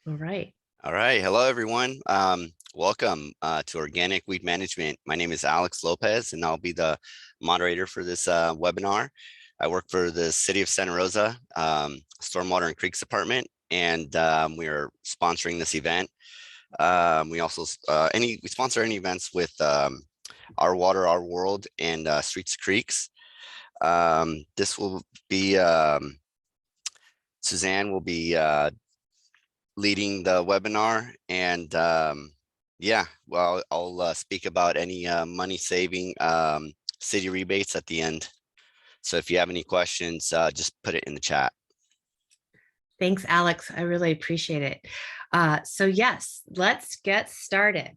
All right. All right. Hello, everyone. Welcome to Organic Weed Management. My name is Alex Lopez, and I'll be the moderator for this webinar. I work for the City of Santa Rosa Stormwater and Creeks Department, and we are sponsoring this event. We also we sponsor any events with Our Water, Our World, and Streets to Creeks. This will be Suzanne will be leading the webinar, and yeah, well, I'll speak about any money saving city rebates at the end. So if you have any questions, just put it in the chat. Thanks, Alex. I really appreciate it. So yes, let's get started.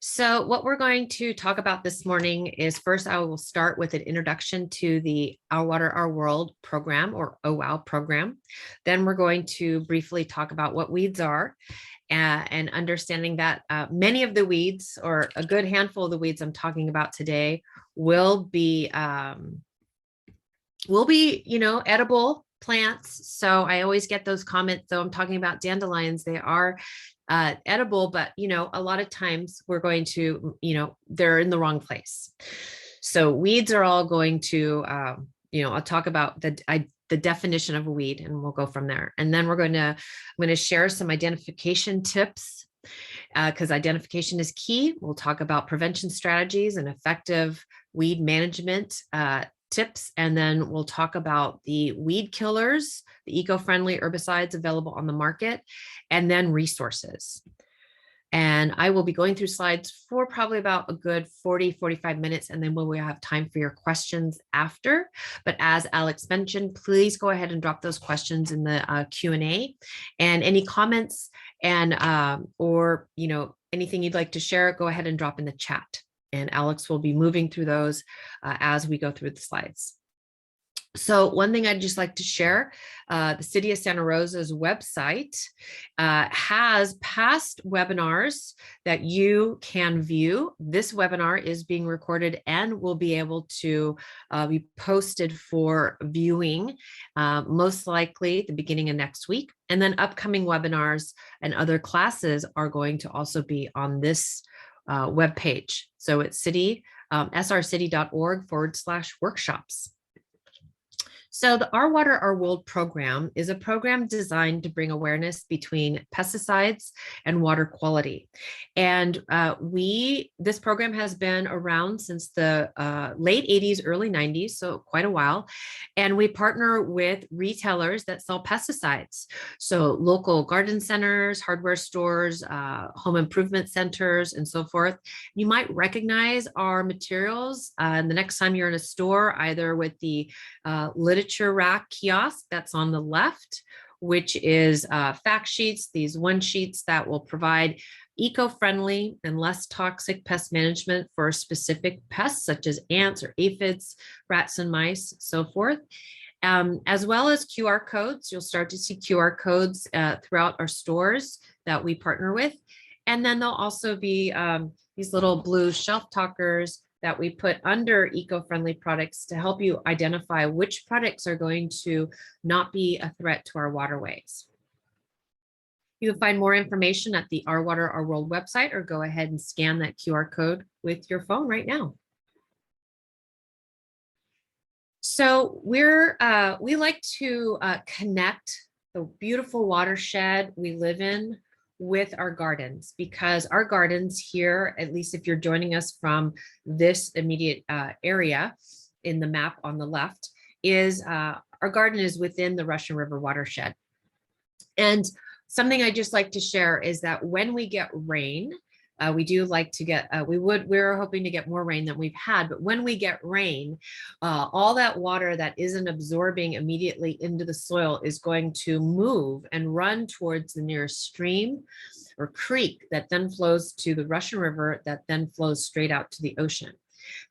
So what we're going to talk about this morning is, first, I will start with an introduction to the Our Water, Our World program, or OWOW program. Then we're going to briefly talk about what weeds are, and understanding that many of the weeds, or a good handful of the weeds I'm talking about today, will be edible plants. So I always get those comments. So I'm talking about dandelions. They are edible, but a lot of times we're going to, they're in the wrong place. So weeds are all going to, I'll talk about the definition of a weed, and we'll go from there. And then I'm going to share some identification tips, because identification is key. We'll talk about prevention strategies and effective weed management tips, and then we'll talk about the weed killers, the eco-friendly herbicides available on the market, and then resources. And I will be going through slides for probably about a good 40-45 minutes, and then we'll have time for your questions after. But as Alex mentioned, please go ahead and drop those questions in the Q&A, and any comments and or anything you'd like to share, go ahead and drop in the chat. And Alex will be moving through those as we go through the slides. So one thing I'd just like to share, the City of Santa Rosa's website has past webinars that you can view. This webinar is being recorded and will be able to be posted for viewing, most likely at the beginning of next week. And then upcoming webinars and other classes are going to also be on this web page. So it's srcity.org/workshops. So the Our Water, Our World program is a program designed to bring awareness between pesticides and water quality. And this program has been around since the late 80s, early 90s, so quite a while. And we partner with retailers that sell pesticides. So local garden centers, hardware stores, home improvement centers, and so forth. You might recognize our materials the next time you're in a store, either with the literature rack kiosk that's on the left, which is fact sheets, these one sheets that will provide eco-friendly and less toxic pest management for specific pests such as ants or aphids, rats and mice, so forth. As well as QR codes. You'll start to see QR codes throughout our stores that we partner with. And then there'll also be these little blue shelf talkers that we put under eco-friendly products to help you identify which products are going to not be a threat to our waterways. You can find more information at the Our Water, Our World website, or go ahead and scan that QR code with your phone right now. So we like to connect the beautiful watershed we live in with our gardens, because our gardens here, at least if you're joining us from this immediate area in the map on the left, is our garden is within the Russian River watershed. And something I just like to share is that when we get rain, we do like to get, we're hoping to get more rain than we've had, but when we get rain, all that water that isn't absorbing immediately into the soil is going to move and run towards the nearest stream or creek that then flows to the Russian River, that then flows straight out to the ocean.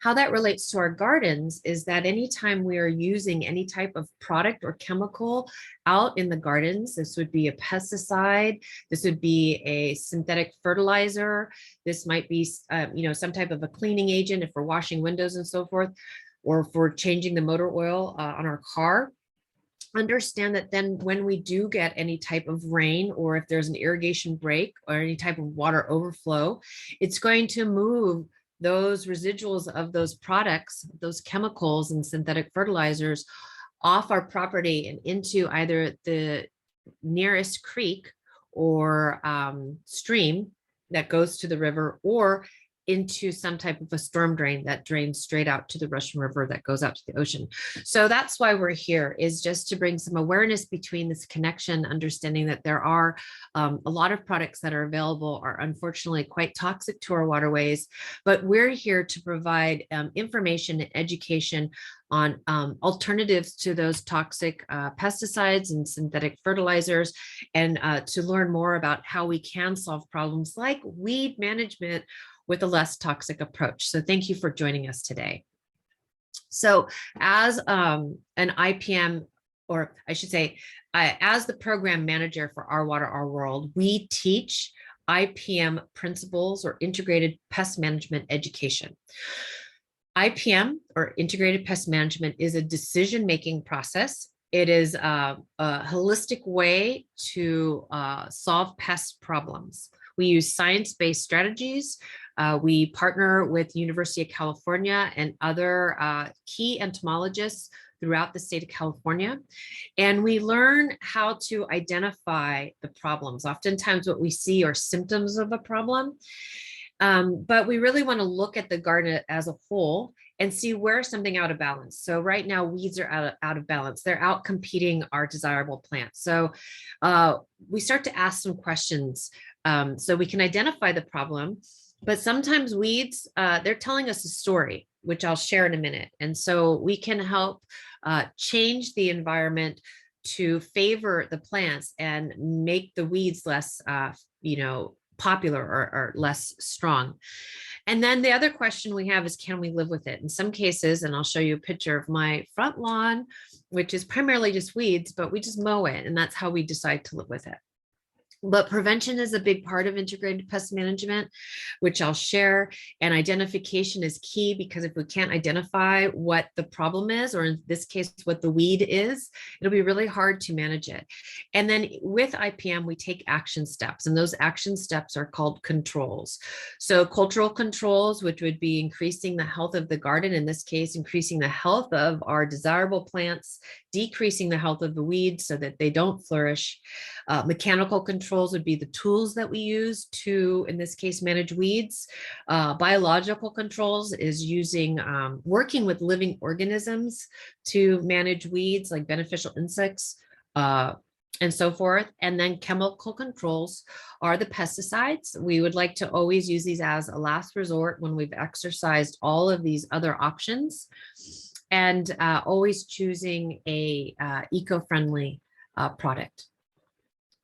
How that relates to our gardens is that anytime we are using any type of product or chemical out in the gardens, this would be a pesticide, this would be a synthetic fertilizer, this might be some type of a cleaning agent if we're washing windows and so forth, or if we're changing the motor oil on our car. understand that then when we do get any type of rain, or if there's an irrigation break or any type of water overflow, it's going to move those residuals of those products, those chemicals and synthetic fertilizers off our property and into either the nearest creek or stream that goes to the river, or into some type of a storm drain that drains straight out to the Russian River that goes out to the ocean. So that's why we're here, is just to bring some awareness between this connection, understanding that there are a lot of products that are available are unfortunately quite toxic to our waterways, but we're here to provide information and education on alternatives to those toxic pesticides and synthetic fertilizers, and to learn more about how we can solve problems like weed management with a less toxic approach. So thank you for joining us today. So as an IPM, or I should say, as the program manager for Our Water, Our World, we teach IPM principles, or integrated pest management education. IPM, or integrated pest management, is a decision-making process. It is a holistic way to solve pest problems. We use science-based strategies. We partner with University of California and other key entomologists throughout the state of California. And we learn how to identify the problems. Oftentimes what we see are symptoms of a problem, but we really want to look at the garden as a whole and see where's something out of balance. So right now, weeds are out of balance. They're out competing our desirable plants. So we start to ask some questions so we can identify the problem. But sometimes weeds, they're telling us a story, which I'll share in a minute. And so we can help change the environment to favor the plants and make the weeds less, popular or less strong. And then the other question we have is, can we live with it? In some cases, and I'll show you a picture of my front lawn, which is primarily just weeds, but we just mow it, and that's how we decide to live with it. But prevention is a big part of integrated pest management, which I'll share. And identification is key, because if we can't identify what the problem is, or in this case, what the weed is, it'll be really hard to manage it. And then with IPM, we take action steps, and those action steps are called controls. So cultural controls, which would be increasing the health of the garden, in this case, increasing the health of our desirable plants, decreasing the health of the weeds so that they don't flourish. Mechanical controls would be the tools that we use to, in this case, manage weeds. Biological controls is using, working with living organisms to manage weeds, like beneficial insects and so forth. And then chemical controls are the pesticides. We would like to always use these as a last resort when we've exercised all of these other options, and always choosing a eco-friendly product.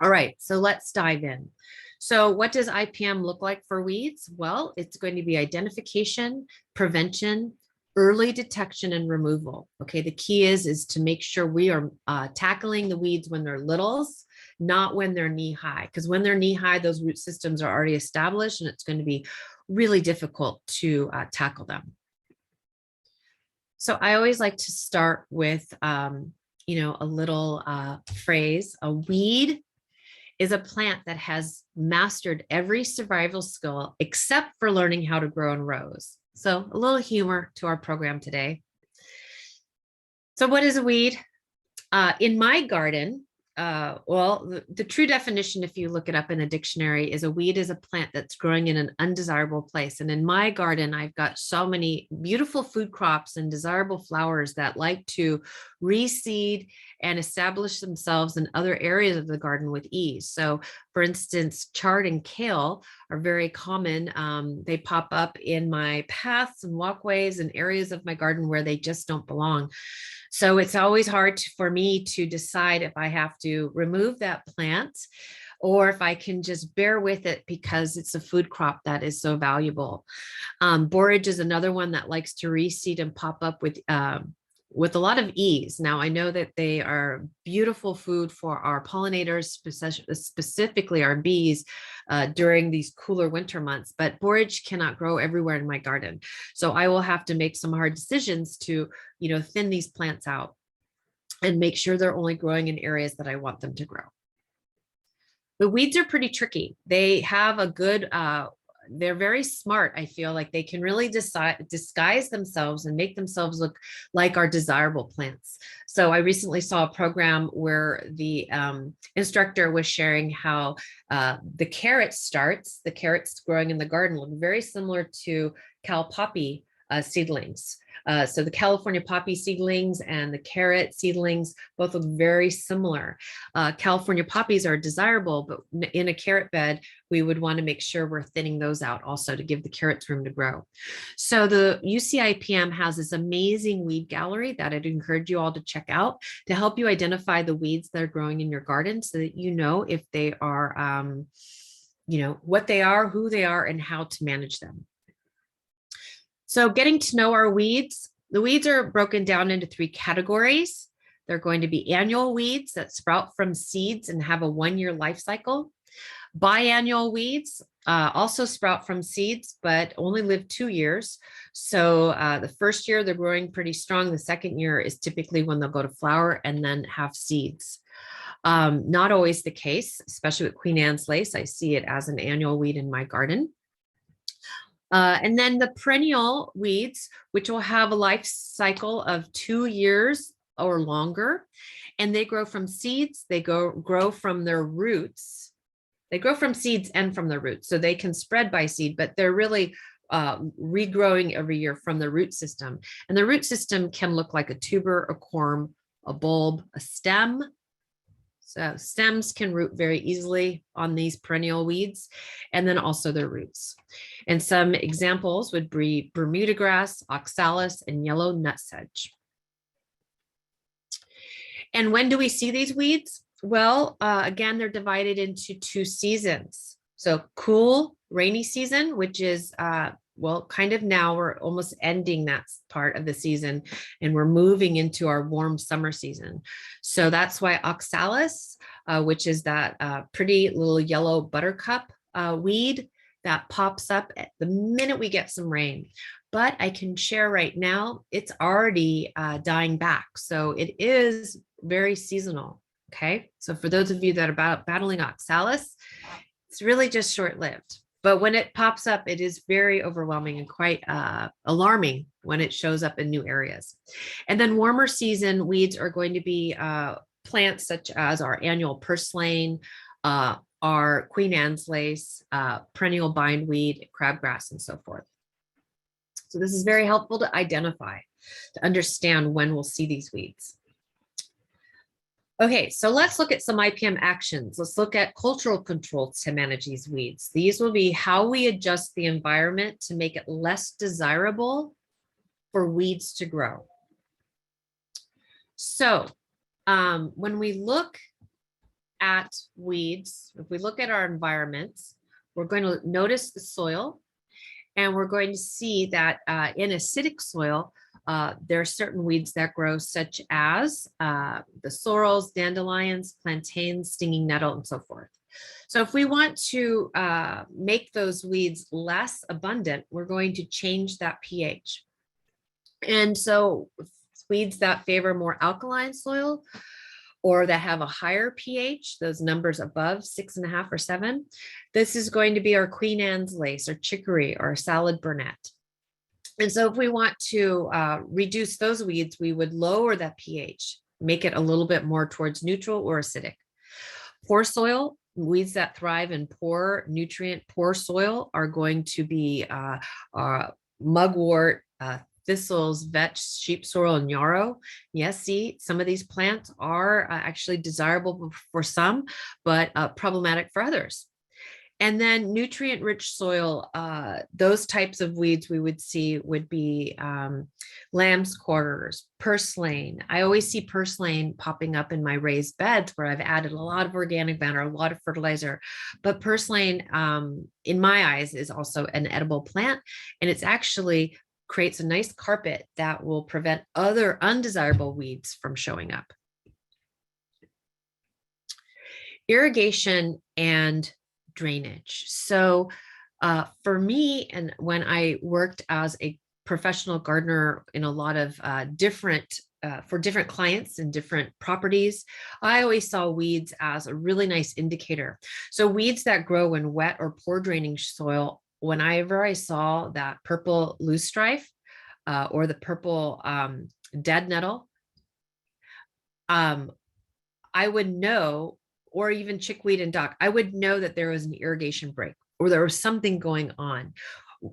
All right, so let's dive in. So what does IPM look like for weeds? Well, it's going to be identification, prevention, early detection, and removal. Okay, the key is to make sure we are tackling the weeds when they're littles, not when they're knee high, because when they're knee high, those root systems are already established, and it's going to be really difficult to tackle them. So I always like to start with, a little phrase. A weed is a plant that has mastered every survival skill except for learning how to grow in rows. So a little humor to our program today. So what is a weed? In my garden, the true definition, if you look it up in a dictionary, is a weed is a plant that's growing in an undesirable place. And in my garden, I've got so many beautiful food crops and desirable flowers that like to reseed and establish themselves in other areas of the garden with ease. So for instance, chard and kale are very common. They pop up in my paths and walkways and areas of my garden where they just don't belong. So it's always hard for me to decide if I have to remove that plant or if I can just bear with it because it's a food crop that is so valuable. Borage is another one that likes to reseed and pop up with a lot of ease. Now, I know that they are beautiful food for our pollinators, specifically our bees, during these cooler winter months, but borage cannot grow everywhere in my garden. So I will have to make some hard decisions to, thin these plants out. and make sure they're only growing in areas that I want them to grow. The weeds are pretty tricky. They have a good, they're very smart. I feel like they can really disguise themselves and make themselves look like our desirable plants. So I recently saw a program where the instructor was sharing how the carrots growing in the garden look very similar to Cal poppy seedlings. So the California poppy seedlings and the carrot seedlings both look very similar. California poppies are desirable, but in a carrot bed, we would want to make sure we're thinning those out also to give the carrots room to grow. So the UCIPM has this amazing weed gallery that I'd encourage you all to check out to help you identify the weeds that are growing in your garden so that you know if they are, what they are, who they are, and how to manage them. So getting to know our weeds, the weeds are broken down into 3 categories. They're going to be annual weeds that sprout from seeds and have a 1-year life cycle. Biannual weeds also sprout from seeds, but only live 2 years. So the first year they're growing pretty strong. The second year is typically when they'll go to flower and then have seeds. Not always the case, especially with Queen Anne's lace. I see it as an annual weed in my garden. And then the perennial weeds, which will have a life cycle of 2 years or longer, and they grow from seeds. They grow from their roots. They grow from seeds and from their roots, so they can spread by seed, but they're really regrowing every year from the root system. And the root system can look like a tuber, a corm, a bulb, a stem. So stems can root very easily on these perennial weeds, and then also their roots. And some examples would be Bermuda grass, oxalis, and yellow nutsedge. And when do we see these weeds? Well, again, they're divided into 2 seasons. So cool, rainy season, which is kind of now we're almost ending that part of the season and we're moving into our warm summer season. So that's why oxalis, which is that pretty little yellow buttercup weed that pops up at the minute we get some rain. But I can share right now, it's already dying back. So it is very seasonal. Okay. So for those of you that are battling oxalis, it's really just short-lived. But when it pops up, it is very overwhelming and quite alarming when it shows up in new areas. And then warmer season weeds are going to be plants such as our annual purslane, our Queen Anne's lace, perennial bindweed, crabgrass, and so forth. So this is very helpful to identify, to understand when we'll see these weeds. Okay, so let's look at some IPM actions. Let's look at cultural controls to manage these weeds. These will be how we adjust the environment to make it less desirable for weeds to grow. So when we look at weeds, if we look at our environments, we're going to notice the soil, and we're going to see that in acidic soil, there are certain weeds that grow, such as the sorrels, dandelions, plantains, stinging nettle, and so forth. So if we want to make those weeds less abundant, we're going to change that pH. And so weeds that favor more alkaline soil or that have a higher pH, those numbers above 6.5 or 7, this is going to be our Queen Anne's lace or chicory or salad burnet. And so if we want to reduce those weeds, we would lower that pH, make it a little bit more towards neutral or acidic. Poor soil, weeds that thrive in poor, nutrient poor soil are going to be mugwort, thistles, vetch, sheep sorrel, and yarrow. Yes, see, some of these plants are actually desirable for some, but problematic for others. And then nutrient-rich soil, those types of weeds we would see would be lamb's quarters, purslane. I always see purslane popping up in my raised beds where I've added a lot of organic matter, a lot of fertilizer. But purslane, in my eyes, is also an edible plant, and it's actually creates a nice carpet that will prevent other undesirable weeds from showing up. Irrigation and drainage. So for me, and when I worked as a professional gardener in a lot of different for different clients and different properties, I always saw weeds as a really nice indicator. So weeds that grow in wet or poor drainage soil, whenever I saw that purple loosestrife or the purple dead nettle, I would know, or even chickweed and dock, I would know that there was an irrigation break or there was something going on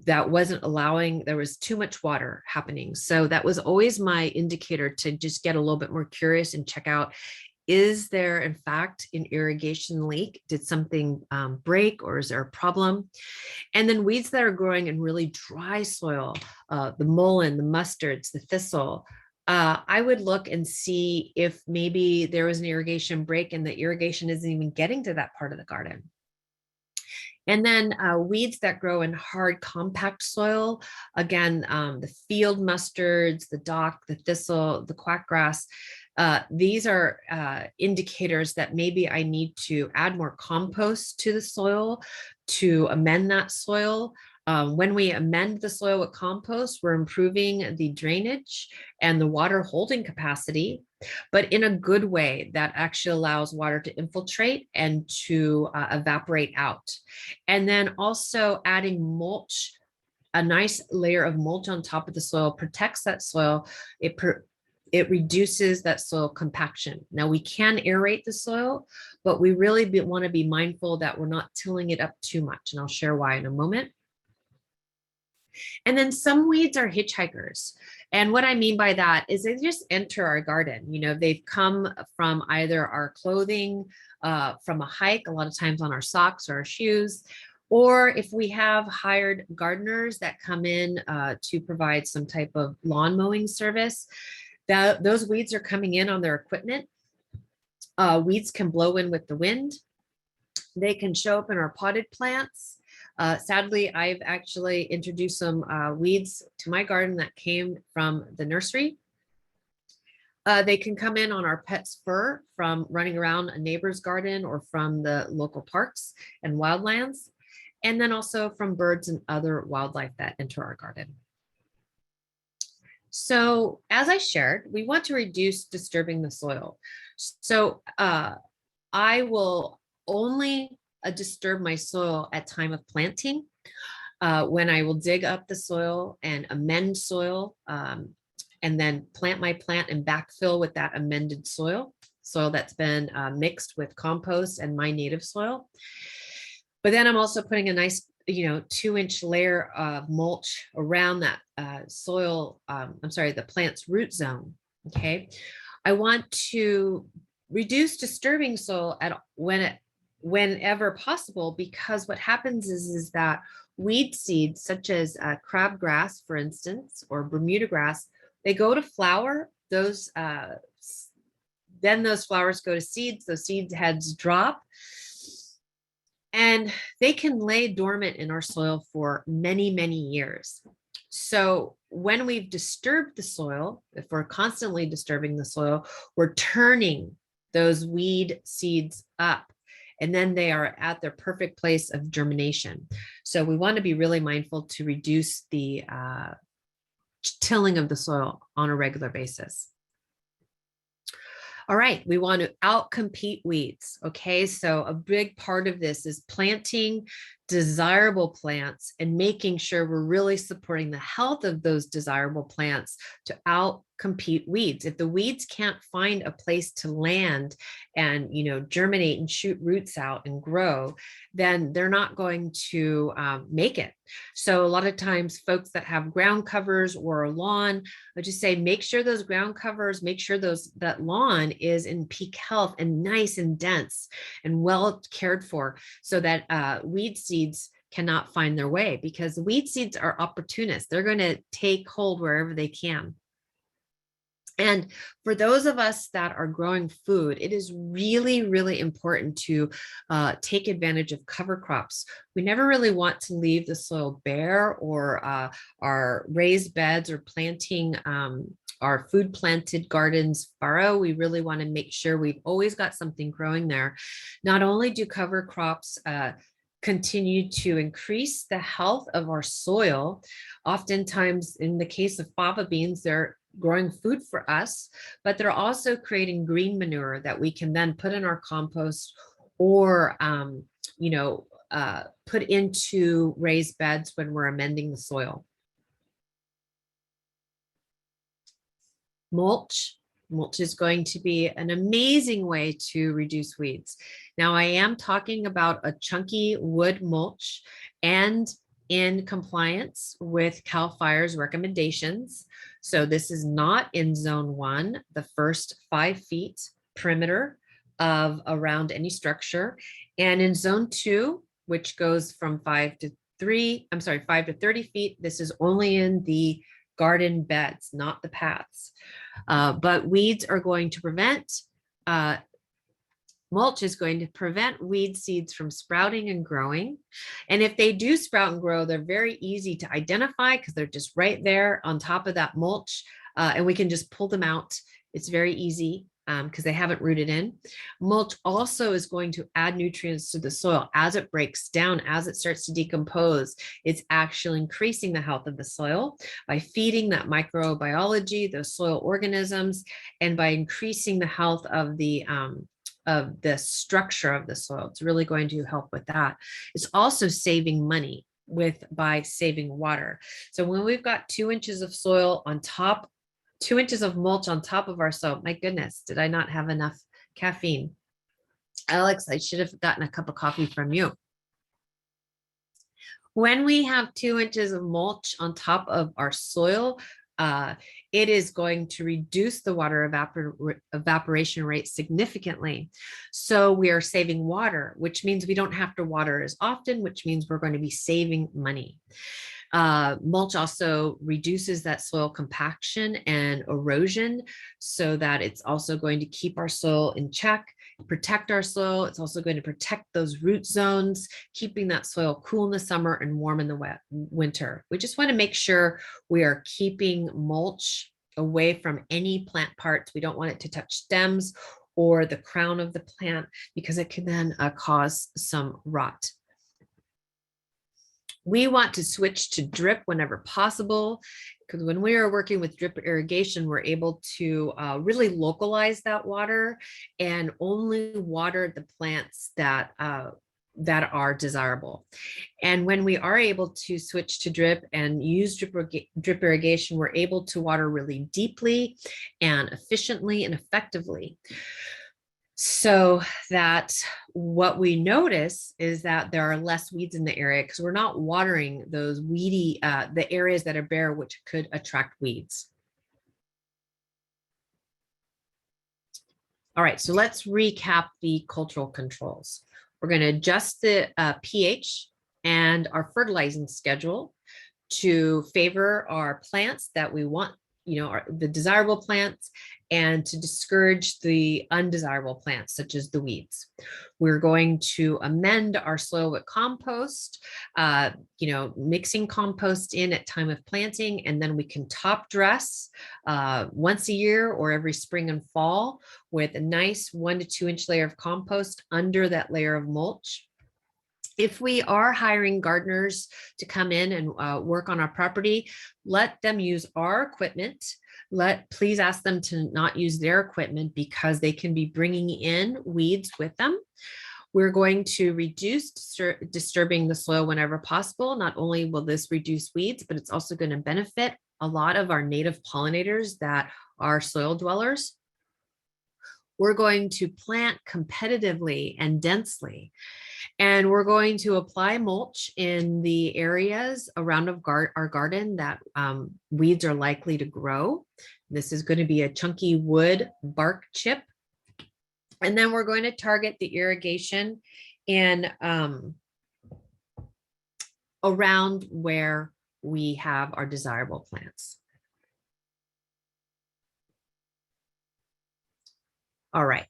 that wasn't allowing, there was too much water happening. So that was always my indicator to just get a little bit more curious and check out, is there in fact an irrigation leak? Did something break, or is there a problem? And then weeds that are growing in really dry soil, the mullein, the mustards, the thistle, I would look and see if maybe there was an irrigation break and the irrigation isn't even getting to that part of the garden. And then weeds that grow in hard, compact soil, again, the field mustards, the dock, the thistle, the quackgrass, these are indicators that maybe I need to add more compost to the soil to amend that soil. When we amend the soil with compost, we're improving the drainage and the water holding capacity, but in a good way that actually allows water to infiltrate and to evaporate out. And then also adding mulch, a nice layer of mulch on top of the soil protects that soil. It reduces that soil compaction. Now we can aerate the soil, but we really want to be mindful that we're not tilling it up too much. And I'll share why in a moment. And then some weeds are hitchhikers. And what I mean by that is they just enter our garden. You know, they've come from either our clothing, from a hike, a lot of times on our socks or our shoes, or if we have hired gardeners that come in to provide some type of lawn mowing service, those weeds are coming in on their equipment. Weeds can blow in with the wind. They can show up in our potted plants. Sadly, I've actually introduced some weeds to my garden that came from the nursery. They can come in on our pet's fur from running around a neighbor's garden or from the local parks and wildlands, and then also from birds and other wildlife that enter our garden. So as I shared, we want to reduce disturbing the soil. So I will only disturb my soil at time of planting, when I will dig up the soil and amend soil, and then plant my plant and backfill with that amended soil that's been mixed with compost and my native soil. But then I'm also putting a nice 2-inch layer of mulch around that soil, the plant's root zone. Okay. I want to reduce disturbing soil whenever possible, because what happens is that weed seeds such as crabgrass, for instance, or Bermuda grass, they go to flower. Then those flowers go to seeds. Those seed heads drop, and they can lay dormant in our soil for many, many years. So when we've disturbed the soil, if we're constantly disturbing the soil, we're turning those weed seeds up, and then they are at their perfect place of germination. So we want to be really mindful to reduce the tilling of the soil on a regular basis. All right, we want to outcompete weeds. Okay, so a big part of this is planting desirable plants and making sure we're really supporting the health of those desirable plants to outcompete weeds. If the weeds can't find a place to land and germinate and shoot roots out and grow, then they're not going to make it. So a lot of times folks that have ground covers or a lawn, I just say make sure those ground covers, make sure that lawn is in peak health and nice and dense and well cared for, so that weed seeds cannot find their way, because weed seeds are opportunists. They're going to take hold wherever they can. And for those of us that are growing food, it is really, really important to take advantage of cover crops. We never really want to leave the soil bare or our raised beds or planting our food planted gardens furrow. We really want to make sure we've always got something growing there. Not only do cover crops continue to increase the health of our soil, oftentimes in the case of fava beans, they're growing food for us, but they're also creating green manure that we can then put in our compost or, put into raised beds when we're amending the soil. Mulch. Mulch is going to be an amazing way to reduce weeds. Now, I am talking about a chunky wood mulch and in compliance with CAL FIRE's recommendations. So this is not in zone 1, the first 5 feet perimeter of around any structure. And in zone 2, which goes from 5 to 30 feet, this is only in the garden beds, not the paths. But weeds are going to prevent, mulch is going to prevent weed seeds from sprouting and growing. And if they do sprout and grow, they're very easy to identify because they're just right there on top of that mulch. And we can just pull them out. It's very easy because they haven't rooted in. Mulch also is going to add nutrients to the soil as it breaks down, as it starts to decompose. It's actually increasing the health of the soil by feeding that microbiology, those soil organisms, and by increasing the health of the structure of the soil. It's really going to help with that. It's also saving money by saving water. So when we've got 2 inches of soil on top, 2 inches of mulch on top of our soil, my goodness, did I not have enough caffeine? Alex, I should have gotten a cup of coffee from you. When we have 2 inches of mulch on top of our soil, it is going to reduce the water evaporation rate significantly. So we are saving water, which means we don't have to water as often, which means we're going to be saving money. Mulch also reduces that soil compaction and erosion so that it's also going to keep our soil in check, protect our soil. It's also going to protect those root zones, keeping that soil cool in the summer and warm in the winter. We just want to make sure we are keeping mulch away from any plant parts. We don't want it to touch stems or the crown of the plant because it can then cause some rot. We want to switch to drip whenever possible, because when we are working with drip irrigation, we're able to really localize that water and only water the plants that are desirable. And when we are able to switch to drip and use drip irrigation, we're able to water really deeply and efficiently and effectively. So that what we notice is that there are less weeds in the area because we're not watering those weedy, the areas that are bare, which could attract weeds. All right, so let's recap the cultural controls. We're going to adjust the pH and our fertilizing schedule to favor our plants that we want, the desirable plants, and to discourage the undesirable plants, such as the weeds. We're going to amend our soil with compost, mixing compost in at time of planting, and then we can top dress once a year or every spring and fall with a nice 1 to 2 inch layer of compost under that layer of mulch. If we are hiring gardeners to come in and work on our property, let them use our equipment. Please ask them to not use their equipment because they can be bringing in weeds with them. We're going to reduce disturbing the soil whenever possible. Not only will this reduce weeds, but it's also going to benefit a lot of our native pollinators that are soil dwellers. We're going to plant competitively and densely. And we're going to apply mulch in the areas around our garden that weeds are likely to grow. This is going to be a chunky wood bark chip. And then we're going to target the irrigation in around where we have our desirable plants. All right,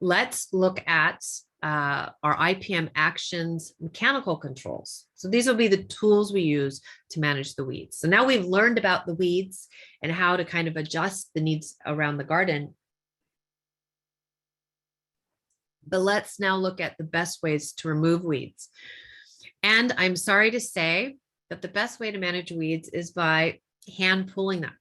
let's look at our IPM actions mechanical controls. So these will be the tools we use to manage the weeds. So now we've learned about the weeds and how to kind of adjust the needs around the garden. But let's now look at the best ways to remove weeds. And I'm sorry to say that the best way to manage weeds is by hand pulling them.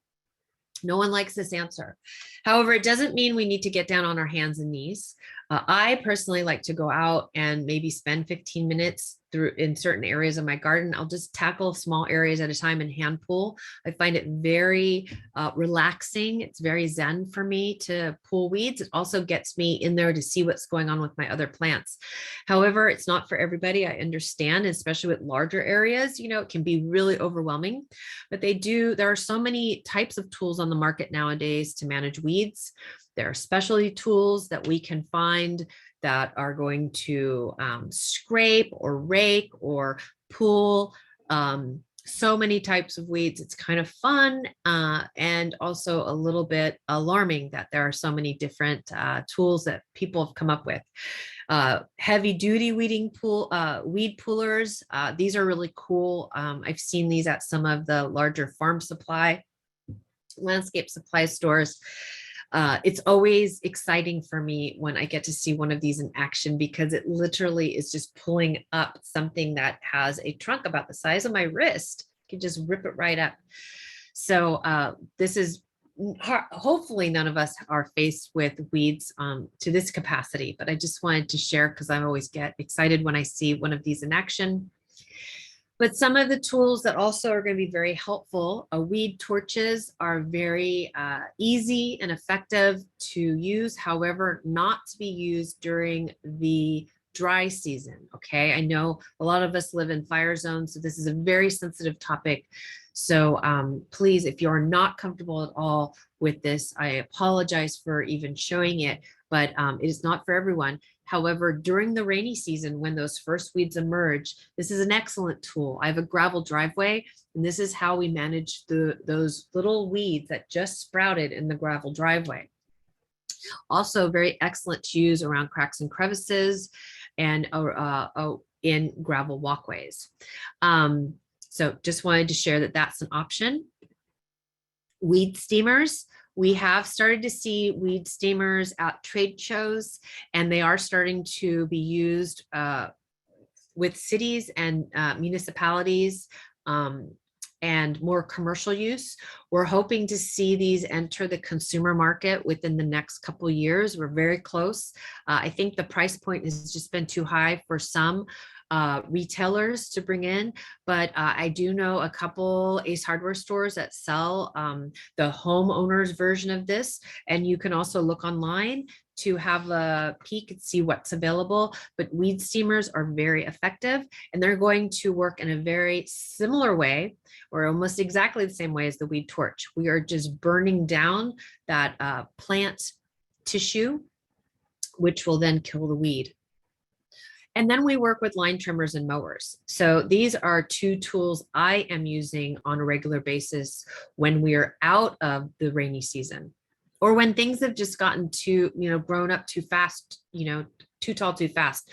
No one likes this answer. However, it doesn't mean we need to get down on our hands and knees. I personally like to go out and maybe spend 15 minutes through in certain areas of my garden. I'll just tackle small areas at a time and hand pull. I find it very relaxing. It's very zen for me to pull weeds. It also gets me in there to see what's going on with my other plants. However, it's not for everybody. I understand, especially with larger areas, it can be really overwhelming, but there are so many types of tools on the market nowadays to manage weeds. There are specialty tools that we can find that are going to scrape or rake or pull so many types of weeds. It's kind of fun and also a little bit alarming that there are so many different tools that people have come up with. Heavy duty weed pullers. These are really cool. I've seen these at some of the larger farm supply, landscape supply stores. It's always exciting for me when I get to see one of these in action, because it literally is just pulling up something that has a trunk about the size of my wrist. You can just rip it right up. So this is hopefully none of us are faced with weeds to this capacity, but I just wanted to share because I always get excited when I see one of these in action. But some of the tools that also are going to be very helpful, weed torches are very easy and effective to use, however, not to be used during the dry season. Okay, I know a lot of us live in fire zones, so this is a very sensitive topic. So please, if you're not comfortable at all with this, I apologize for even showing it, but it is not for everyone. However, during the rainy season, when those first weeds emerge, this is an excellent tool. I have a gravel driveway, and this is how we manage those little weeds that just sprouted in the gravel driveway. Also very excellent to use around cracks and crevices and in gravel walkways. So just wanted to share that that's an option. Weed steamers. We have started to see weed steamers at trade shows, and they are starting to be used with cities and municipalities and more commercial use. We're hoping to see these enter the consumer market within the next couple of years. We're very close. I think the price point has just been too high for some retailers to bring in, but I do know a couple Ace Hardware stores that sell the homeowner's version of this, and you can also look online to have a peek and see what's available. But weed steamers are very effective, and they're going to work in a very similar way, or almost exactly the same way as the weed torch. We are just burning down that plant tissue, which will then kill the weed. And then we work with line trimmers and mowers. So these are two tools I am using on a regular basis when we are out of the rainy season, or when things have just gotten too, grown up too fast, too tall, too fast.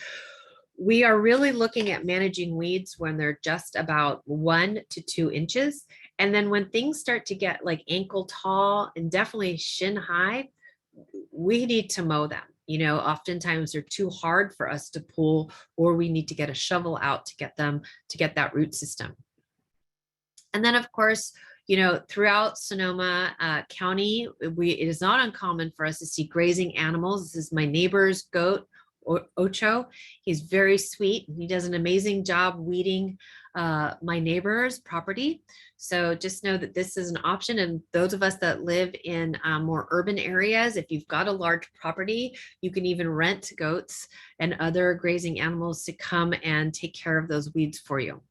We are really looking at managing weeds when they're just about 1 to 2 inches. And then when things start to get like ankle tall and definitely shin high, we need to mow them. Oftentimes they're too hard for us to pull, or we need to get a shovel out to get that root system. And then of course, throughout Sonoma County, it is not uncommon for us to see grazing animals. This is my neighbor's goat, Ocho. He's very sweet. He does an amazing job weeding my neighbor's property. So just know that this is an option. And those of us that live in more urban areas, if you've got a large property, you can even rent goats and other grazing animals to come and take care of those weeds for you.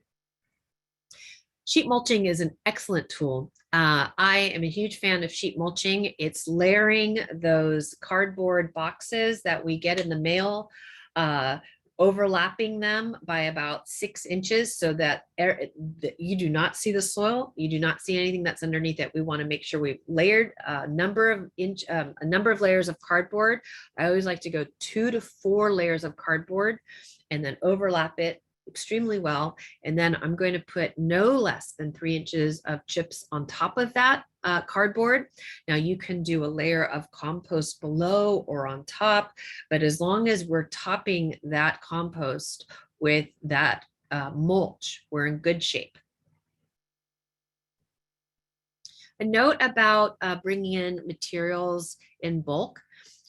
Sheet mulching is an excellent tool. I am a huge fan of sheet mulching. It's layering those cardboard boxes that we get in the mail, overlapping them by about 6 inches so that you do not see the soil. You do not see anything that's underneath it. We want to make sure we've layered a number of layers of cardboard. I always like to go 2 to 4 layers of cardboard and then overlap it extremely well. And then I'm going to put no less than 3 inches of chips on top of that cardboard. Now you can do a layer of compost below or on top, but as long as we're topping that compost with that mulch, we're in good shape. A note about bringing in materials in bulk.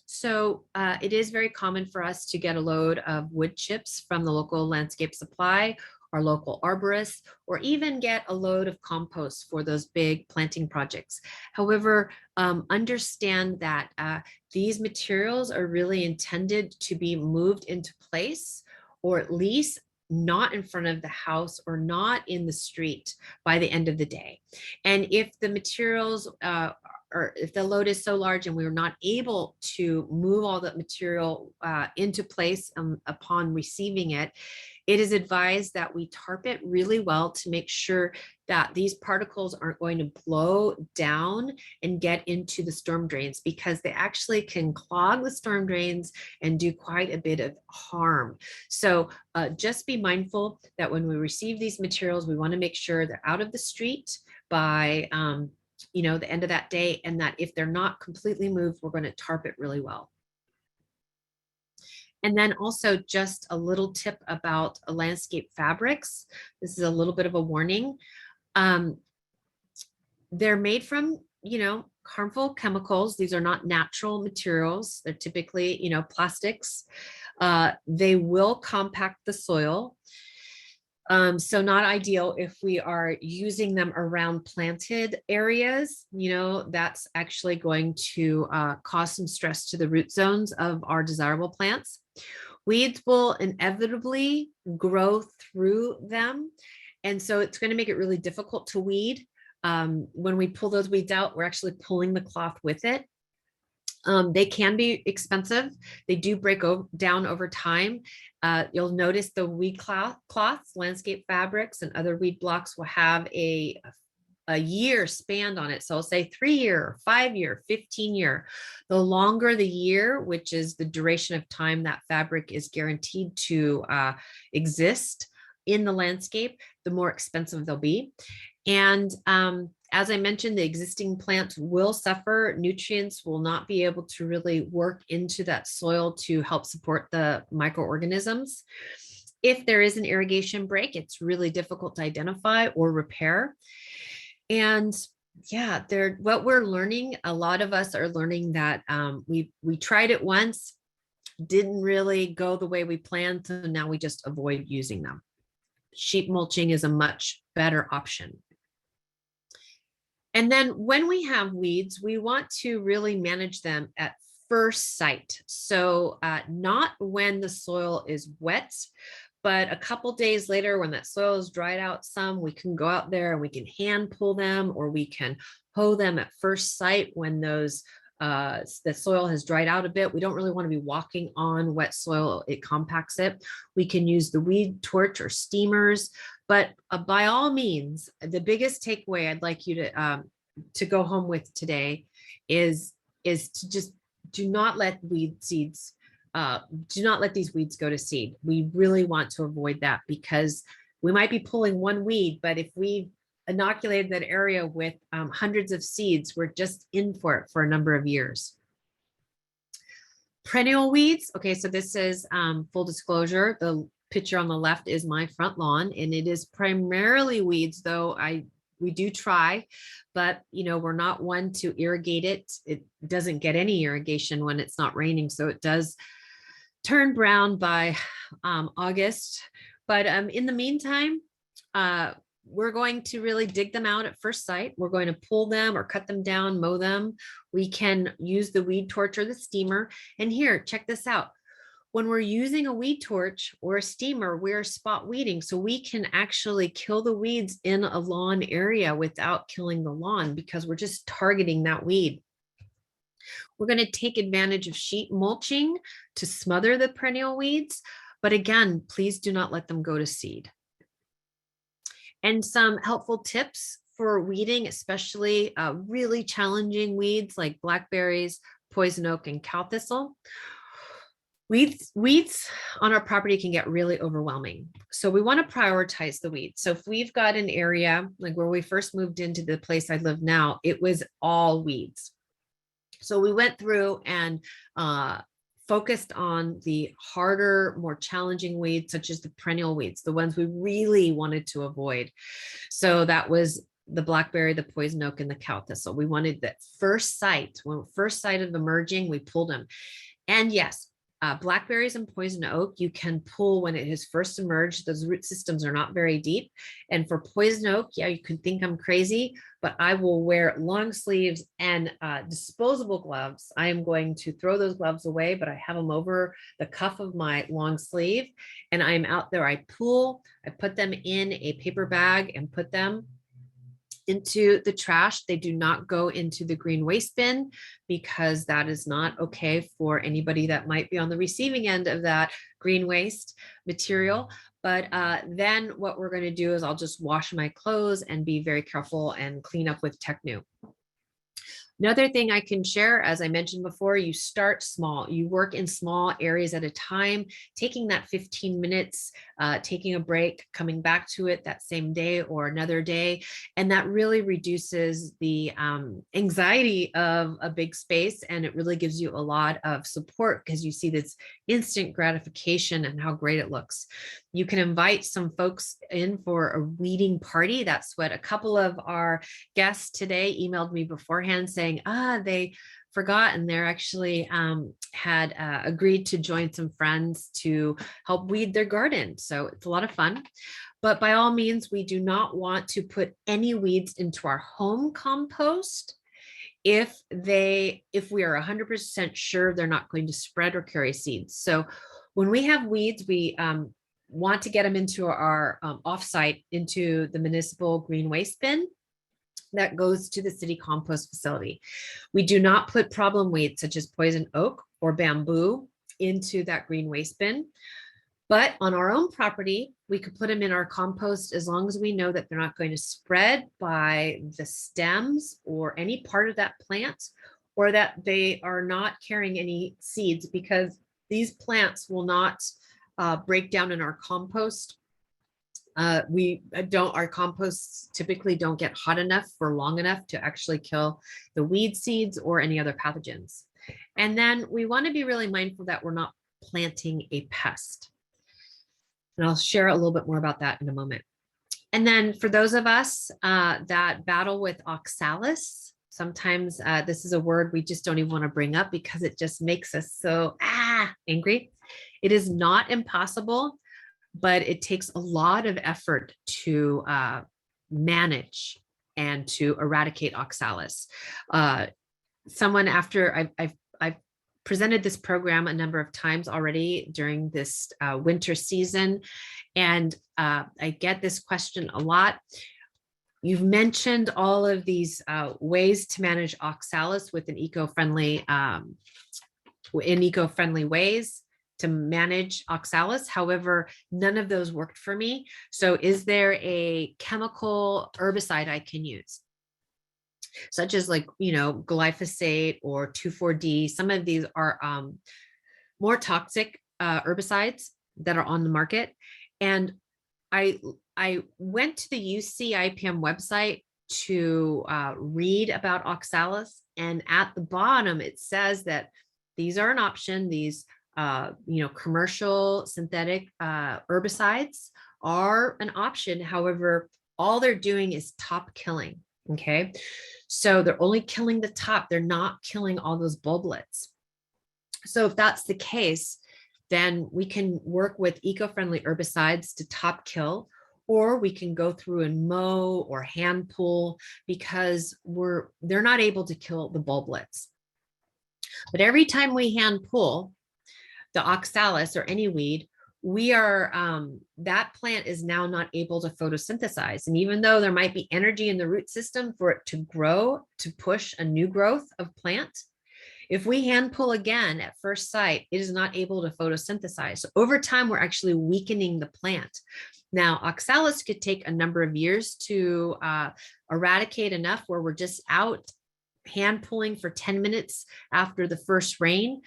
So it is very common for us to get a load of wood chips from the local landscape supply, our local arborist, or even get a load of compost for those big planting projects. However, understand that these materials are really intended to be moved into place, or at least not in front of the house or not in the street by the end of the day. And if the materials or if the load is so large and we are not able to move all that material into place upon receiving it, it is advised that we tarp it really well to make sure that these particles aren't going to blow down and get into the storm drains, because they actually can clog the storm drains and do quite a bit of harm. So just be mindful that when we receive these materials, we want to make sure they're out of the street by the end of that day, and that if they're not completely moved, we're going to tarp it really well. And then also just a little tip about landscape fabrics. This is a little bit of a warning. They're made from, harmful chemicals. These are not natural materials. They're typically, plastics. They will compact the soil. So not ideal if we are using them around planted areas. That's actually going to cause some stress to the root zones of our desirable plants. Weeds will inevitably grow through them. And so it's going to make it really difficult to weed. When we pull those weeds out, we're actually pulling the cloth with it. They can be expensive. They do break down over time. You'll notice the weed cloths, landscape fabrics, and other weed blocks will have a year spanned on it. So I'll say 3-year, 5-year, 15-year. The longer the year, which is the duration of time that fabric is guaranteed to exist in the landscape, the more expensive they'll be. And as I mentioned, the existing plants will suffer. Nutrients will not be able to really work into that soil to help support the microorganisms. If there is an irrigation break, it's really difficult to identify or repair. And yeah, what we're learning, a lot of us are learning that we tried it once, didn't really go the way we planned, so now we just avoid using them. Sheet mulching is a much better option. And then when we have weeds, we want to really manage them at first sight. So not when the soil is wet, but a couple days later when that soil is dried out some, we can go out there and we can hand pull them, or we can hoe them at first sight when the soil has dried out a bit. We don't really want to be walking on wet soil. It compacts it. We can use the weed torch or steamers, but by all means, the biggest takeaway I'd like you to go home with today is to just do not let these weeds go to seed. We really want to avoid that, because we might be pulling one weed, but if we inoculated that area with hundreds of seeds, we're just in for it for a number of years. Perennial weeds. Okay, so this is full disclosure. The picture on the left is my front lawn, and it is primarily weeds, though we do try, but we're not one to irrigate it. It doesn't get any irrigation when it's not raining, so it does turn brown by August. But in the meantime, we're going to really dig them out at first sight. We're going to pull them or cut them down, mow them. We can use the weed torch or the steamer. And here, check this out. When we're using a weed torch or a steamer, we're spot weeding. So we can actually kill the weeds in a lawn area without killing the lawn, because we're just targeting that weed. We're going to take advantage of sheet mulching to smother the perennial weeds. But again, please do not let them go to seed. And some helpful tips for weeding, especially really challenging weeds like blackberries, poison oak, and cow thistle. Weeds on our property can get really overwhelming. So we want to prioritize the weeds. So if we've got an area like where we first moved into the place I live now, it was all weeds. So we went through and focused on the harder, more challenging weeds, such as the perennial weeds, the ones we really wanted to avoid. So that was the blackberry, the poison oak, and the cow thistle. We wanted that first sight. When first sight of emerging, we pulled them. And yes, blackberries and poison oak, you can pull when it has first emerged. Those root systems are not very deep. And for poison oak, yeah, you could think I'm crazy, but I will wear long sleeves and disposable gloves. I am going to throw those gloves away, but I have them over the cuff of my long sleeve. And I'm out there, I pull, I put them in a paper bag and put them into the trash. They do not go into the green waste bin because that is not okay for anybody that might be on the receiving end of that green waste material. But then what we're going to do is I'll just wash my clothes and be very careful and clean up with Technu. Another thing I can share, as I mentioned before, you start small. You work in small areas at a time, taking that 15 minutes, taking a break, coming back to it that same day or another day. And that really reduces the anxiety of a big space. And it really gives you a lot of support because you see this instant gratification and how great it looks. You can invite some folks in for a weeding party. That's what a couple of our guests today emailed me beforehand saying, they forgot and they're actually had agreed to join some friends to help weed their garden. So it's a lot of fun. But by all means, we do not want to put any weeds into our home compost if we are 100% sure they're not going to spread or carry seeds. So when we have weeds, we want to get them into our offsite, into the municipal green waste bin that goes to the city compost facility. We do not put problem weeds such as poison oak or bamboo into that green waste bin. But on our own property, we could put them in our compost as long as we know that they're not going to spread by the stems or any part of that plant, or that they are not carrying any seeds, because these plants will not break down in our compost. Our composts typically don't get hot enough for long enough to actually kill the weed seeds or any other pathogens. And then we want to be really mindful that we're not planting a pest. And I'll share a little bit more about that in a moment. And then for those of us that battle with oxalis, sometimes this is a word we just don't even want to bring up because it just makes us so angry. It is not impossible, but it takes a lot of effort to manage and to eradicate oxalis. Someone after I've presented this program a number of times already during this winter season, and I get this question a lot. You've mentioned all of these ways to manage oxalis with in eco-friendly ways to manage oxalis. However, none of those worked for me. So is there a chemical herbicide I can use? Such as glyphosate or 2,4-D. Some of these are more toxic herbicides that are on the market. And I went to the UC IPM website to read about oxalis. And at the bottom, it says that these are an option. These commercial synthetic herbicides are an option. However, all they're doing is top killing. Okay, so they're only killing the top. They're not killing all those bulblets. So if that's the case, then we can work with eco-friendly herbicides to top kill, or we can go through and mow or hand pull because they're not able to kill the bulblets. But every time we hand pull the oxalis or any weed, that plant is now not able to photosynthesize. And even though there might be energy in the root system for it to grow, to push a new growth of plant, if we hand pull again at first sight, it is not able to photosynthesize. So over time, we're actually weakening the plant. Now, oxalis could take a number of years to eradicate enough where we're just out hand pulling for 10 minutes after the first rain.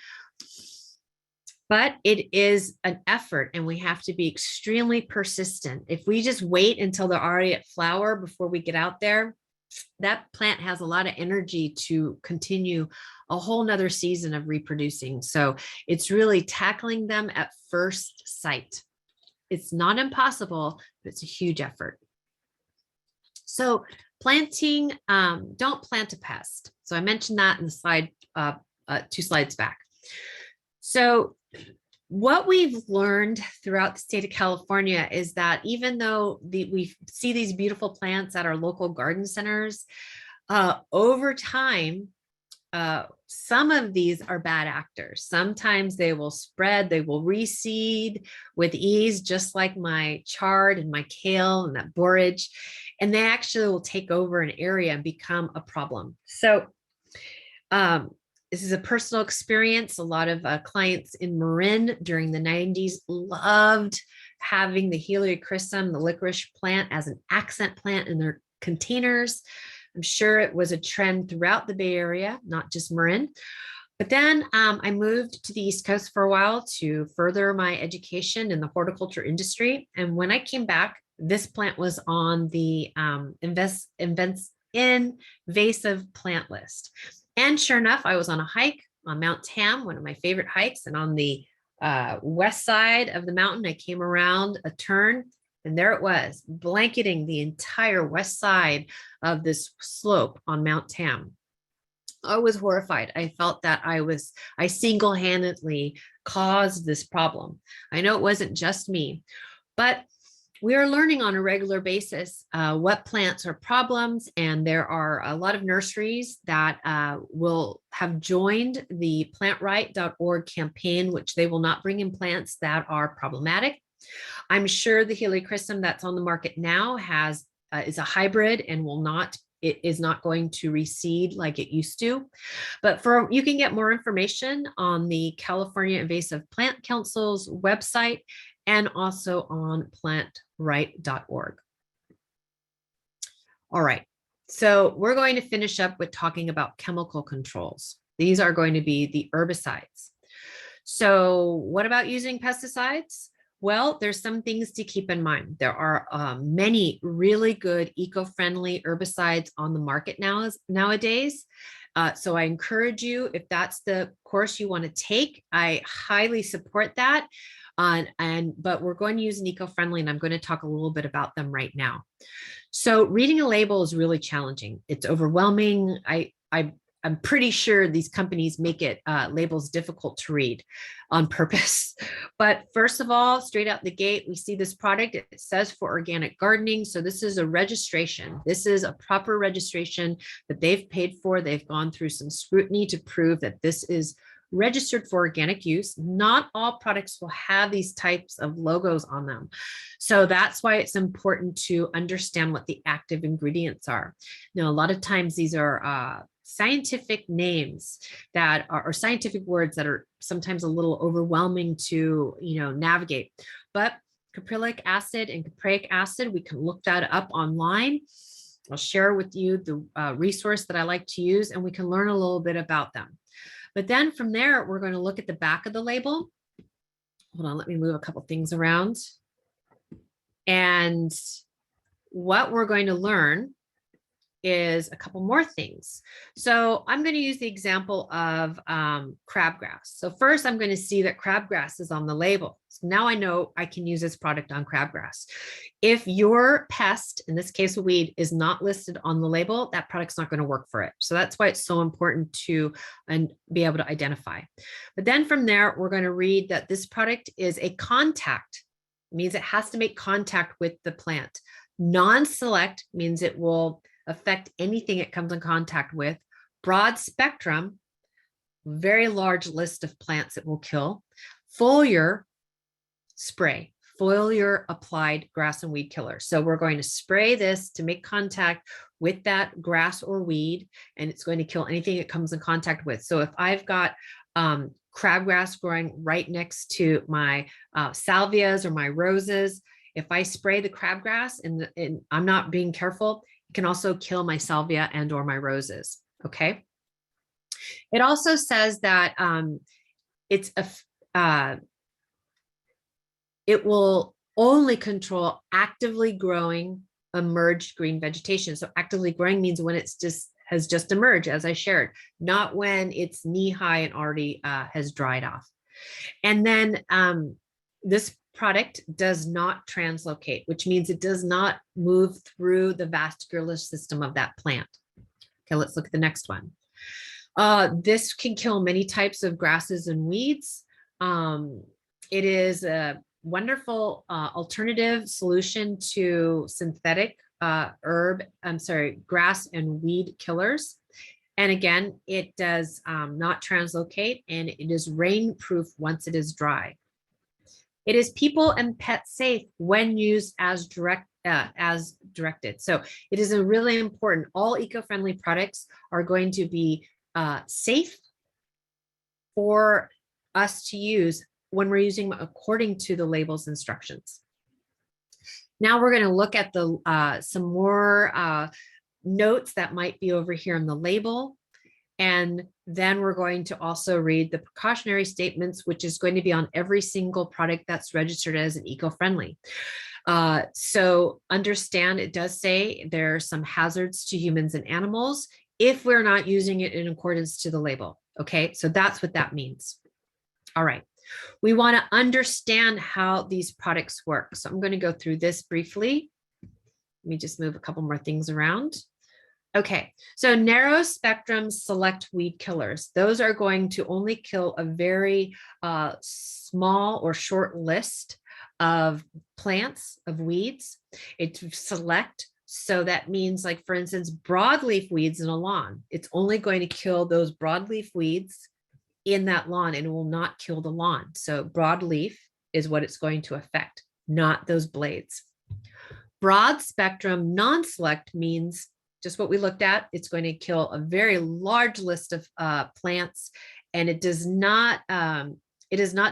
But it is an effort, and we have to be extremely persistent. If we just wait until they're already at flower before we get out there, that plant has a lot of energy to continue a whole nother season of reproducing. So it's really tackling them at first sight. It's not impossible, but it's a huge effort. So planting, don't plant a pest. So I mentioned that in the slide, 2 slides back. So what we've learned throughout the state of California is that even though we see these beautiful plants at our local garden centers, over time, some of these are bad actors. Sometimes they will spread, they will reseed with ease, just like my chard and my kale and that borage, and they actually will take over an area and become a problem. So this is a personal experience. A lot of clients in Marin during the 90s loved having the Helichrysum, the licorice plant, as an accent plant in their containers. I'm sure it was a trend throughout the Bay Area, not just Marin. But then I moved to the East Coast for a while to further my education in the horticulture industry. And when I came back, this plant was on the invasive plant list. And sure enough, I was on a hike on Mount Tam, one of my favorite hikes. And on the west side of the mountain, I came around a turn, and there it was, blanketing the entire west side of this slope on Mount Tam. I was horrified. I felt that I single-handedly caused this problem. I know it wasn't just me, but we are learning on a regular basis what plants are problems, and there are a lot of nurseries that will have joined the plantright.org campaign, which they will not bring in plants that are problematic. I'm sure the Helichrysum that's on the market now is a hybrid and it is not going to reseed like it used to. But you can get more information on the California Invasive Plant Council's website and also on plantright.org. All right, so we're going to finish up with talking about chemical controls. These are going to be the herbicides. So what about using pesticides? Well, there's some things to keep in mind. There are many really good eco-friendly herbicides on the market nowadays. So I encourage you, if that's the course you want to take, I highly support that. But we're going to use an eco-friendly, and I'm going to talk a little bit about them right now. So reading a label is really challenging. It's overwhelming. I'm pretty sure these companies make labels difficult to read on purpose. But first of all, straight out the gate, we see this product. It says for organic gardening. So this is a registration. This is a proper registration that they've paid for. They've gone through some scrutiny to prove that this is registered for organic use. Not all products will have these types of logos on them. So that's why it's important to understand what the active ingredients are. Now, a lot of times these are scientific names that are, or scientific words that are sometimes a little overwhelming to, navigate. But caprylic acid and capraic acid, we can look that up online. I'll share with you the resource that I like to use, and we can learn a little bit about them. But then from there, we're going to look at the back of the label. Hold on, let me move a couple things around. And what we're going to learn is a couple more things. So I'm going to use the example of crabgrass. So first, I'm going to see that crabgrass is on the label. So now I know I can use this product on crabgrass. If your pest, in this case a weed, is not listed on the label, that product's not going to work for it. So that's why it's so important to be able to identify. But then from there, we're going to read that this product is a contact. It means it has to make contact with the plant. Non-select means it will affect anything it comes in contact with. Broad spectrum, very large list of plants it will kill. Foliar spray, foliar applied grass and weed killer. So we're going to spray this to make contact with that grass or weed, and it's going to kill anything it comes in contact with. So if I've got crabgrass growing right next to my salvias or my roses, if I spray the crabgrass and I'm not being careful, it can also kill my salvia and or my roses. Okay. It also says that it will only control actively growing emerged green vegetation. So actively growing means when it's has just emerged, as I shared, not when it's knee high and already has dried off. And then this product does not translocate, which means it does not move through the vascular system of that plant. Okay, let's look at the next one. This can kill many types of grasses and weeds. It is a wonderful alternative solution to synthetic grass and weed killers. And again, it does not translocate, and it is rain-proof once it is dry. It is people and pet safe when used as directed. So it is really important. All eco-friendly products are going to be safe for us to use when we're using them according to the label's instructions. Now we're going to look at the some more notes that might be over here in the label. And then we're going to also read the precautionary statements, which is going to be on every single product that's registered as an eco-friendly. So understand it does say there are some hazards to humans and animals if we're not using it in accordance to the label. Okay, so that's what that means. All right. We want to understand how these products work. So I'm going to go through this briefly. Let me just move a couple more things around. Okay, so narrow spectrum select weed killers. Those are going to only kill a very small or short list of plants, of weeds. It's select, so that means, like, for instance, broadleaf weeds in a lawn. It's only going to kill those broadleaf weeds in that lawn, and it will not kill the lawn. So broadleaf is what it's going to affect, not those blades. Broad spectrum non-select means just what we looked at. It's going to kill a very large list of plants, and it is not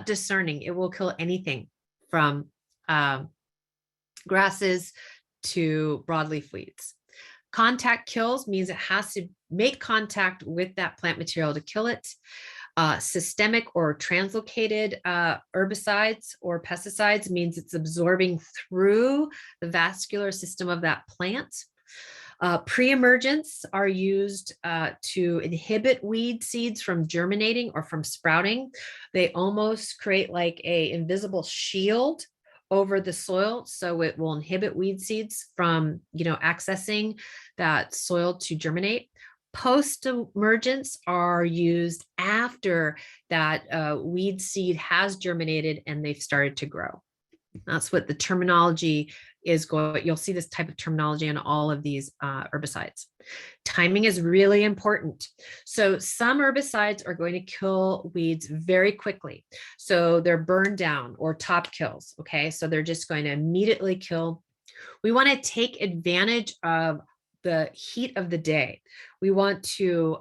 discerning. It will kill anything from grasses to broadleaf weeds. Contact kills means it has to make contact with that plant material to kill it. Systemic or translocated herbicides or pesticides means it's absorbing through the vascular system of that plant. Pre-emergents are used to inhibit weed seeds from germinating or from sprouting. They almost create like an invisible shield over the soil, so it will inhibit weed seeds from, accessing that soil to germinate. Post-emergents are used after that weed seed has germinated and they've started to grow. That's what the terminology is going. You'll see this type of terminology on all of these herbicides. Timing is really important. So some herbicides are going to kill weeds very quickly. So they're burn down or top kills. Okay, so they're just going to immediately kill. We want to take advantage of the heat of the day. We want to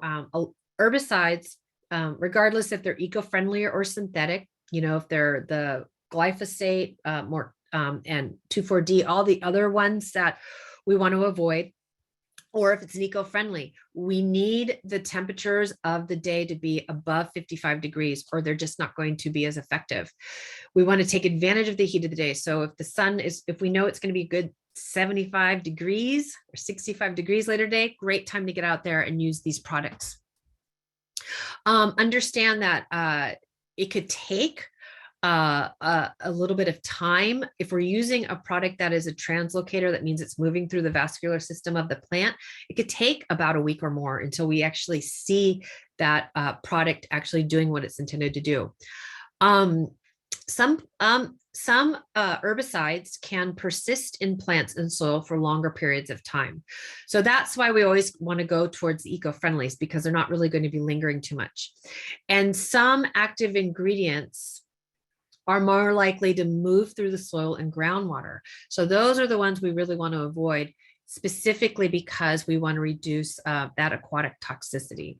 herbicides, regardless if they're eco-friendly or synthetic, if they're the glyphosate and 2,4-D, all the other ones that we want to avoid, or if it's an eco-friendly, we need the temperatures of the day to be above 55 degrees, or they're just not going to be as effective. We want to take advantage of the heat of the day. So if we know it's going to be a good 75 degrees or 65 degrees later day, great time to get out there and use these products. Understand that it could take a little bit of time. If we're using a product that is a translocator, that means it's moving through the vascular system of the plant. It could take about a week or more until we actually see that product actually doing what it's intended to do. Some herbicides can persist in plants and soil for longer periods of time. So that's why we always want to go towards the eco-friendlies, because they're not really going to be lingering too much. And some active ingredients are more likely to move through the soil and groundwater. So those are the ones we really want to avoid, specifically because we want to reduce that aquatic toxicity.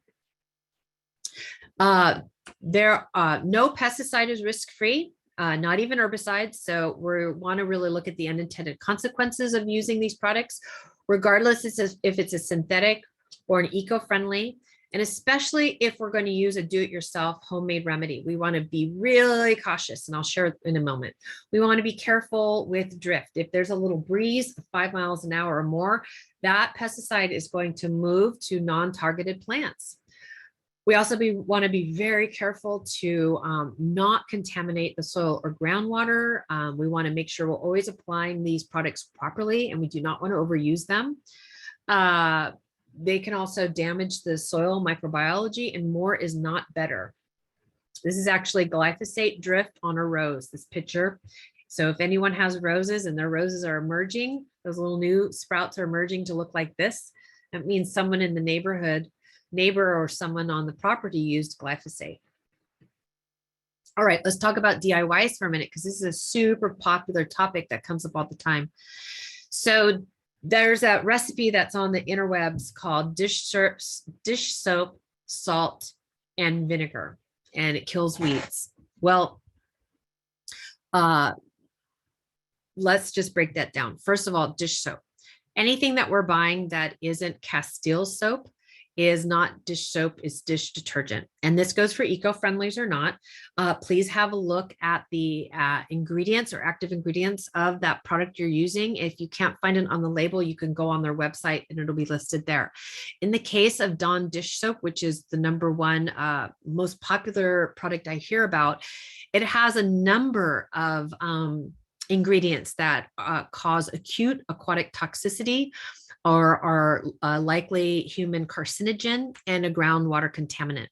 No pesticide is risk-free, not even herbicides. So we want to really look at the unintended consequences of using these products, regardless if it's a synthetic or an eco-friendly. And especially if we're going to use a do-it-yourself homemade remedy, we want to be really cautious, and I'll share it in a moment. We want to be careful with drift. If there's a little breeze of 5 miles an hour or more, that pesticide is going to move to non-targeted plants. We also want to be very careful to not contaminate the soil or groundwater. We want to make sure we're always applying these products properly, and we do not want to overuse them. They can also damage the soil microbiology, and more is not better. This is actually glyphosate drift on a rose, this picture. So if anyone has roses and their roses are emerging, those little new sprouts are emerging to look like this, that means someone in the neighbor or someone on the property used glyphosate. All right, let's talk about DIYs for a minute, because this is a super popular topic that comes up all the time. So there's a recipe that's on the interwebs called dish soap, salt, and vinegar, and it kills weeds. Well, let's just break that down. First of all, dish soap. Anything that we're buying that isn't Castile soap is not dish soap, is dish detergent. And this goes for eco-friendlies or not. Please have a look at the ingredients or active ingredients of that product you're using. If you can't find it on the label, you can go on their website and it'll be listed there. In the case of Dawn dish soap, which is the #1 most popular product I hear about, it has a number of ingredients that cause acute aquatic toxicity, or are likely human carcinogen, and a groundwater contaminant.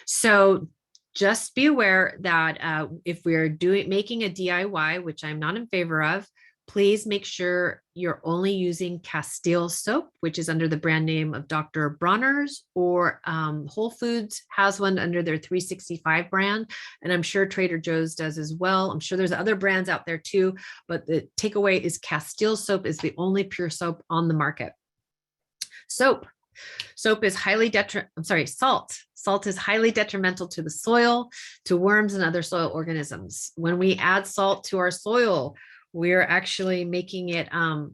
So just be aware that if we're making a DIY, which I'm not in favor of, please make sure you're only using Castile soap, which is under the brand name of Dr. Bronner's, or Whole Foods has one under their 365 brand. And I'm sure Trader Joe's does as well. I'm sure there's other brands out there too, but the takeaway is Castile soap is the only pure soap on the market. Salt is highly detrimental to the soil, to worms and other soil organisms. When we add salt to our soil, we're actually making it not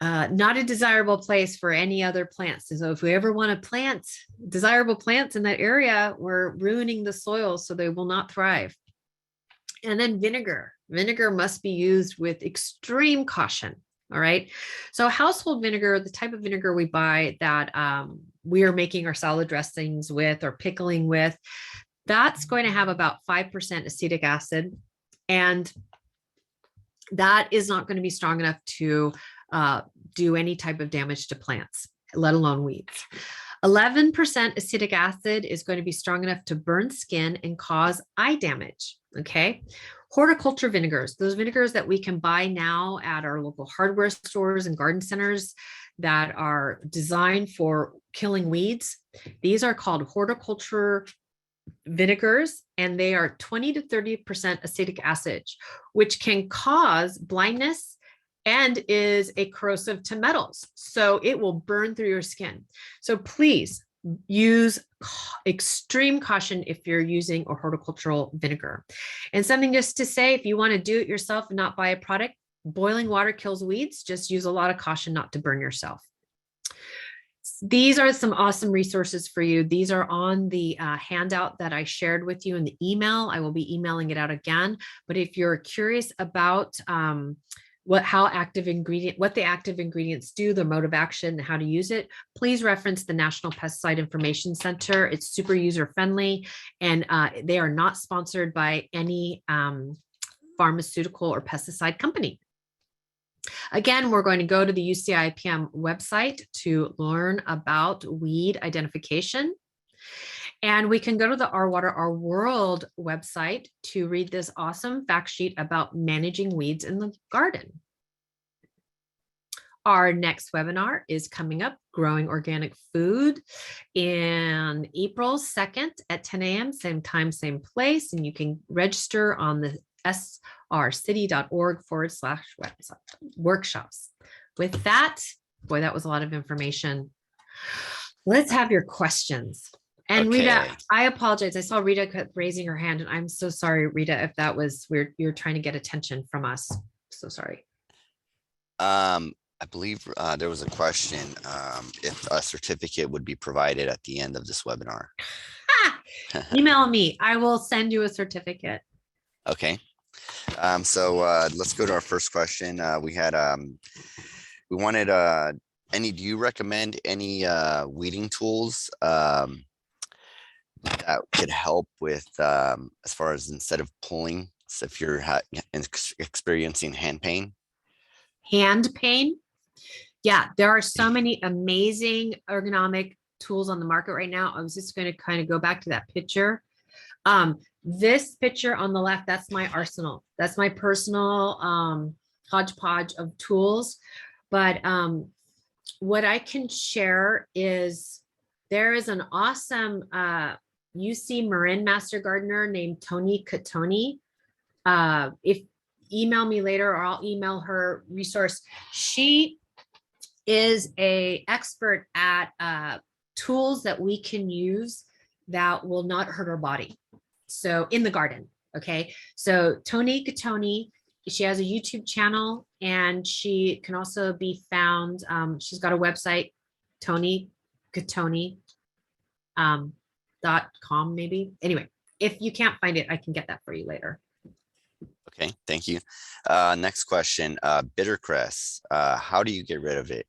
a desirable place for any other plants. So if we ever want to plant desirable plants in that area, we're ruining the soil, so they will not thrive. And then vinegar. Vinegar must be used with extreme caution. All right. So household vinegar, the type of vinegar we buy that we are making our salad dressings with or pickling with, that's going to have about 5% acetic acid. And that is not going to be strong enough to do any type of damage to plants, let alone weeds. 11% acetic acid is going to be strong enough to burn skin and cause eye damage. Okay. Horticulture vinegars, those vinegars that we can buy now at our local hardware stores and garden centers that are designed for killing weeds. These are called horticulture vinegars, and they are 20 to 30% acetic acid, which can cause blindness and is a corrosive to metals. So it will burn through your skin. So please use extreme caution if you're using a horticultural vinegar. And something just to say, if you want to do it yourself and not buy a product, boiling water kills weeds. Just use a lot of caution not to burn yourself. These are some awesome resources for you. These are on the handout that I shared with you in the email. I will be emailing it out again. But if you're curious about what the active ingredients do, the mode of action, and how to use it, please reference the National Pesticide Information Center. It's super user friendly, and they are not sponsored by any pharmaceutical or pesticide company. Again, we're going to go to the UCIPM website to learn about weed identification. And we can go to the Our Water, Our World website to read this awesome fact sheet about managing weeds in the garden. Our next webinar is coming up, Growing Organic Food, in April 2nd at 10 a.m., same time, same place. And you can register on the srcity.org/workshops. With that, boy, that was a lot of information. Let's have your questions. And okay. Rita, I apologize. I saw Rita kept raising her hand, and I'm so sorry, Rita, if that was weird. You're trying to get attention from us. So sorry. I believe there was a question if a certificate would be provided at the end of this webinar. Email me. I will send you a certificate. Okay. So let's go to our first question. We wanted do you recommend any weeding tools that could help with as far as instead of pulling, so if you're experiencing hand pain? Hand pain. Yeah, there are so many amazing ergonomic tools on the market right now. I was just going to kind of go back to that picture. This picture on the left, that's my arsenal. That's my personal hodgepodge of tools. But what I can share is there is an awesome UC Marin Master Gardener named Toni Katoni. If email me later or I'll email her resource. She is a expert at tools that we can use that will not hurt our body. So in the garden, okay. So Toni Katoni, she has a YouTube channel and she can also be found. She's got a website, Toni Katoni .com maybe. Anyway, if you can't find it, I can get that for you later. Okay, thank you. Next question, bittercress. How do you get rid of it?